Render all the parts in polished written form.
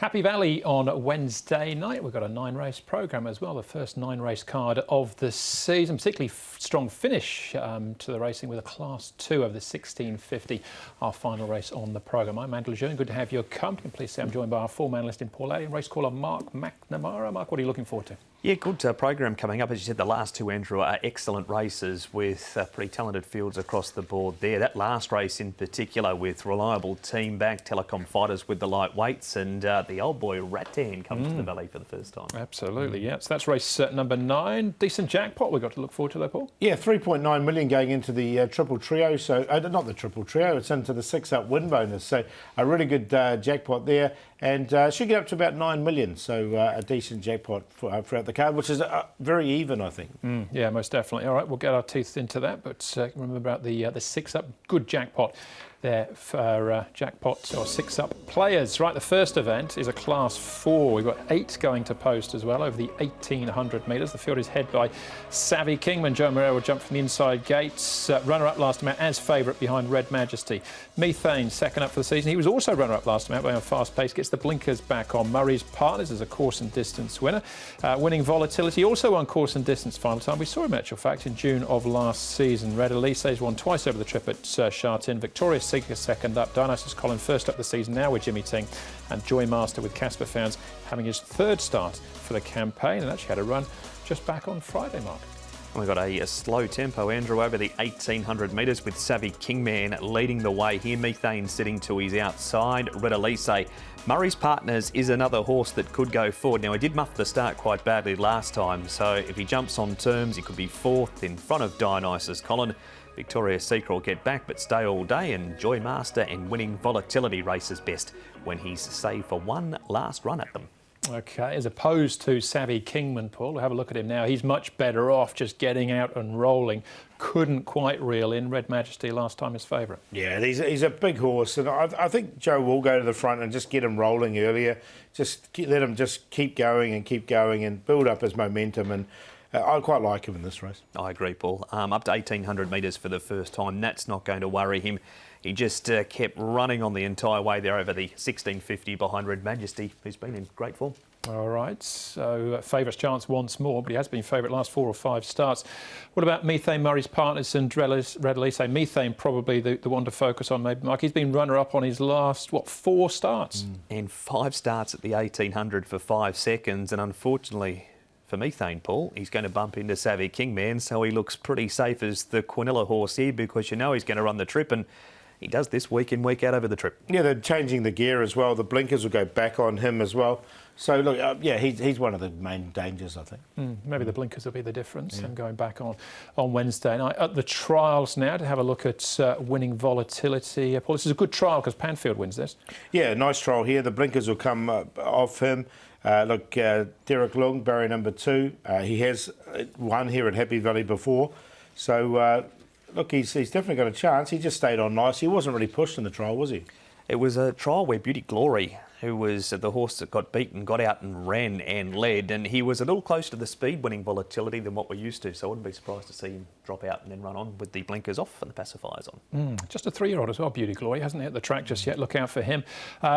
Happy Valley on Wednesday night. We've got a 9-race programme as well, the first 9-race card of the season. Particularly strong finish to the racing with a Class 2 over the 1650, our final race on the programme. I'm Andrew Lejeune, good to have your company. Please say I'm joined by our form analyst in Paul Addy and race caller Mark McNamara. Mark, what are you looking forward to? Yeah, good programme coming up. As you said, the last two, Andrew, are excellent races with pretty talented fields across the board there. That last race in particular with reliable team back, Telecom Fighters with the lightweights, and the old boy Rattan comes to the Valley for the first time. Absolutely, yeah. So that's race number 9. Decent jackpot we've got to look forward to though, Paul. Yeah, 3.9 million going into the triple trio. So, not the triple trio, it's into the 6-up win bonus. So a really good jackpot there. And should get up to about 9 million. So a decent jackpot throughout the card, which is very even, I think. Yeah, most definitely. All right, we'll get our teeth into that. But remember about the 6-up, good jackpot there for jackpots or 6-up players. Right, the first event is a Class 4. We've got 8 going to post as well over the 1800 metres. The field is head by Savvy Kingman. Joe Moreira will jump from the inside gates. Runner-up last time out as favourite behind Red Majesty. Methane second up for the season. He was also runner-up last time out by a fast pace. Gets the blinkers back on. Murray's Partners as a course and distance winner. Winning Volatility also won course and distance final time. We saw him, in actual fact, in June of last season. Red Elise's won twice over the trip at Shartin. Victorious Seeker second up. Dionysus Colin first up the season now with Jimmy Ting. And Joy Master with Casper Founds having his 3rd start for the campaign and actually had a run just back on Friday, Mark. We've got a slow tempo, Andrew, over the 1800 metres with Savvy Kingman leading the way here. Methane sitting to his outside. Red Elise. Murray's Partners is another horse that could go forward. Now, he did muff the start quite badly last time, so if he jumps on terms, he could be 4th in front of Dionysus Colin. Victoria's Secret will get back but stay all day, and Joy Master and Winning Volatility races best when he's saved for one last run at them. OK, as opposed to Savvy Kingman, Paul, we'll have a look at him now. He's much better off just getting out and rolling. Couldn't quite reel in. Red Majesty last time his favourite. Yeah, he's a big horse, and I think Joe will go to the front and just get him rolling earlier. Just let him just keep going and build up his momentum, and I quite like him in this race. I agree, Paul. Up to 1800 metres for the first time. That's not going to worry him. He just kept running on the entire way there over the 1650 behind Red Majesty, who's been in great form. All right, so favourite's chance once more, but he has been favourite last 4 or 5 starts. What about Methane, Murray's Partners and Red Elise? Methane probably the one to focus on, maybe, Mark. He's been runner-up on his last, 4 starts? And 5 starts at the 1800 for 5 seconds, and unfortunately for Methane, Paul, he's going to bump into Savvy Kingman, so he looks pretty safe as the Quinilla horse here, because you know he's going to run the trip, and he does this week in, week out over the trip. Yeah, they're changing the gear as well. The blinkers will go back on him as well. So, look, yeah, he's one of the main dangers, I think. Maybe the blinkers will be the difference, and going back on Wednesday night. At the trials now to have a look at Winning Volatility. Paul, this is a good trial because Panfield wins this. Yeah, nice trial here. The blinkers will come off him. Look, Derek Lung, barrier number 2. He has won here at Happy Valley before. So, look, he's definitely got a chance. He just stayed on nice. He wasn't really pushed in the trial, was he? It was a trial where Beauty Glory, who was the horse that got beaten, got out and ran and led, and he was a little closer to the speed Winning Volatility than what we're used to, so I wouldn't be surprised to see him drop out and then run on with the blinkers off and the pacifiers on. Just a 3-year-old as well, Beauty Glory. Hasn't hit the track just yet. Look out for him.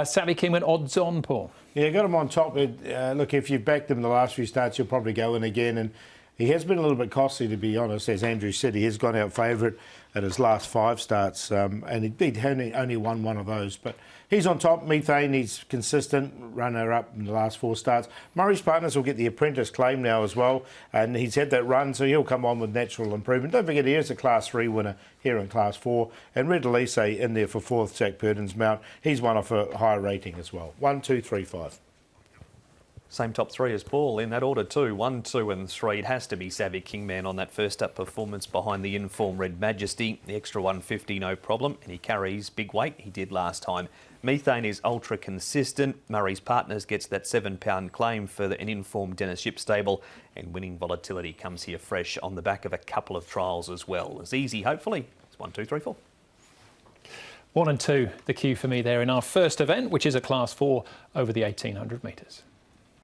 Savvy Kingman, odds on, Paul. Yeah, got him on top. Look, if you've backed him in the last few starts, you'll probably go in again, and he has been a little bit costly, to be honest. As Andrew said, he has gone out favourite at his last 5 starts, and he only won 1 of those. But he's on top. Methane, he's consistent, runner-up in the last 4 starts. Murray's Partners will get the apprentice claim now as well, and he's had that run, so he'll come on with natural improvement. Don't forget, he is a Class 3 winner here in Class 4, and Red Elise in there for 4th, Jack Purdon's mount. He's one off a higher rating as well. 1, 2, 3, 5. Same top 3 as Paul in that order too. 1, 2 and 3. It has to be Savvy Kingman on that first up performance behind the informed Red Majesty. The extra 150, no problem, and he carries big weight. He did last time. Methane is ultra consistent. Murray's Partners gets that £7 claim for an informed Dennis Ship stable, and Winning Volatility comes here fresh on the back of a couple of trials as well. It's easy, hopefully. It's 1, 2, 3, 4. 1 and 2, the cue for me there in our first event, which is a Class 4 over the 1800 metres.